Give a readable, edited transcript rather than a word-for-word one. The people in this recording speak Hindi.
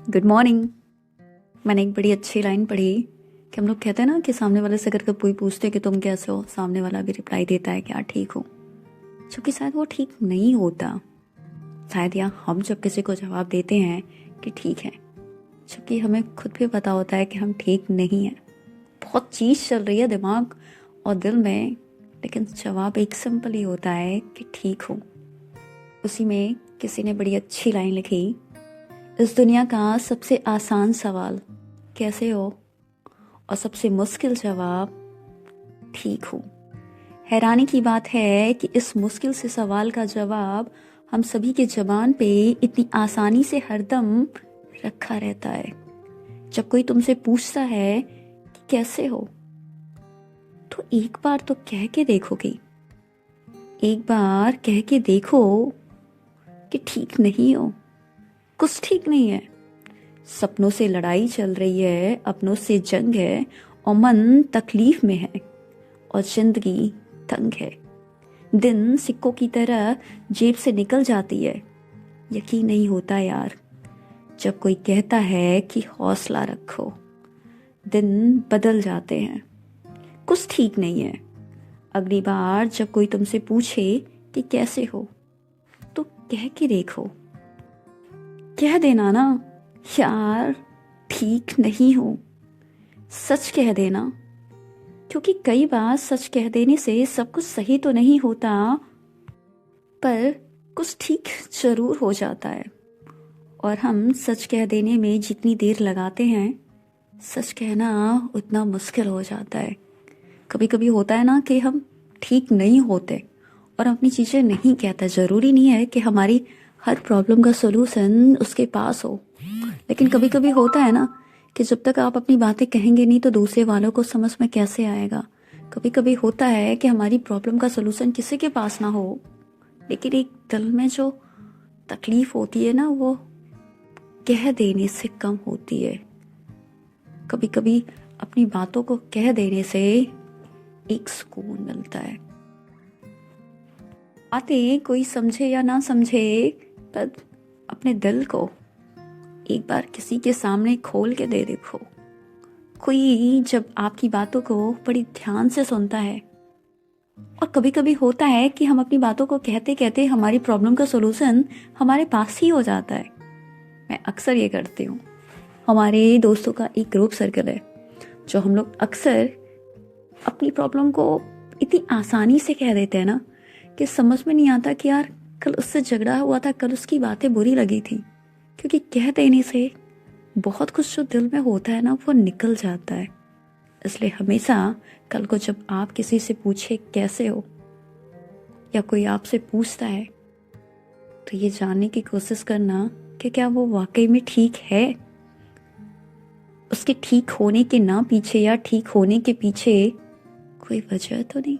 Good morning. मैंने एक बड़ी अच्छी लाइन पढ़ी कि हम लोग कहते हैं ना कि सामने वाले से अगर कोई पूछते कि तुम कैसे हो, सामने वाला भी रिप्लाई देता है क्या ठीक हो, क्योंकि शायद वो ठीक नहीं होता। शायद या हम जब किसी को जवाब देते हैं कि ठीक है, क्योंकि हमें खुद भी पता होता है कि हम ठीक नहीं हैं। बहुत चीज़ चल रही है दिमाग और दिल में, लेकिन जवाब एक सिंपल ही होता है कि ठीक हो। उसी में किसी ने बड़ी अच्छी लाइन लिखी, इस दुनिया का सबसे आसान सवाल कैसे हो और सबसे मुश्किल जवाब ठीक हो। हैरानी की बात है कि इस मुश्किल से सवाल का जवाब हम सभी के ज़बान पे इतनी आसानी से हरदम रखा रहता है। जब कोई तुमसे पूछता है कि कैसे हो, तो एक बार तो कह के देखोगी, एक बार कह के देखो कि ठीक नहीं हो, कुछ ठीक नहीं है। सपनों से लड़ाई चल रही है, अपनों से जंग है और मन तकलीफ में है और जिंदगी तंग है। दिन सिक्कों की तरह जेब से निकल जाती है। यकीन नहीं होता यार जब कोई कहता है कि हौसला रखो। दिन बदल जाते हैं, कुछ ठीक नहीं है। अगली बार जब कोई तुमसे पूछे कि कैसे हो, तो कह के देखो, कह देना ना यार ठीक नहीं हो। सच कह देना, क्योंकि कई बार सच कह देने से सब कुछ सही तो नहीं होता, पर कुछ ठीक जरूर हो जाता है। और हम सच कह देने में जितनी देर लगाते हैं, सच कहना उतना मुश्किल हो जाता है। कभी कभी होता है ना कि हम ठीक नहीं होते और अपनी चीज़ें नहीं कहते। ज़रूरी नहीं है कि हमारी हर प्रॉब्लम का सोल्यूशन उसके पास हो, लेकिन कभी कभी होता है ना कि जब तक आप अपनी बातें कहेंगे नहीं तो दूसरे वालों को समझ में कैसे आएगा। कभी कभी होता है कि हमारी प्रॉब्लम का सोल्यूशन किसी के पास ना हो, लेकिन एक दिल में जो तकलीफ होती है ना, वो कह देने से कम होती है। कभी कभी अपनी बातों को कह देने से एक सुकून मिलता है। बातें कोई समझे या ना समझे, पर अपने दिल को एक बार किसी के सामने खोल के दे देखो। कोई जब आपकी बातों को बड़ी ध्यान से सुनता है, और कभी कभी होता है कि हम अपनी बातों को कहते कहते हमारी प्रॉब्लम का सोल्यूशन हमारे पास ही हो जाता है। मैं अक्सर ये करती हूँ। हमारे दोस्तों का एक ग्रुप सर्कल है जो हम लोग अक्सर अपनी प्रॉब्लम को इतनी आसानी से कह देते हैं ना कि समझ में नहीं आता कि यार कल उससे झगड़ा हुआ था, कल उसकी बातें बुरी लगी थी। क्योंकि कह देने से बहुत कुछ जो दिल में होता है ना, वो निकल जाता है। इसलिए हमेशा कल को जब आप किसी से पूछे कैसे हो, या कोई आपसे पूछता है, तो ये जानने की कोशिश करना कि क्या वो वाकई में ठीक है। उसके ठीक होने के ना पीछे या ठीक होने के पीछे कोई वजह तो नहीं।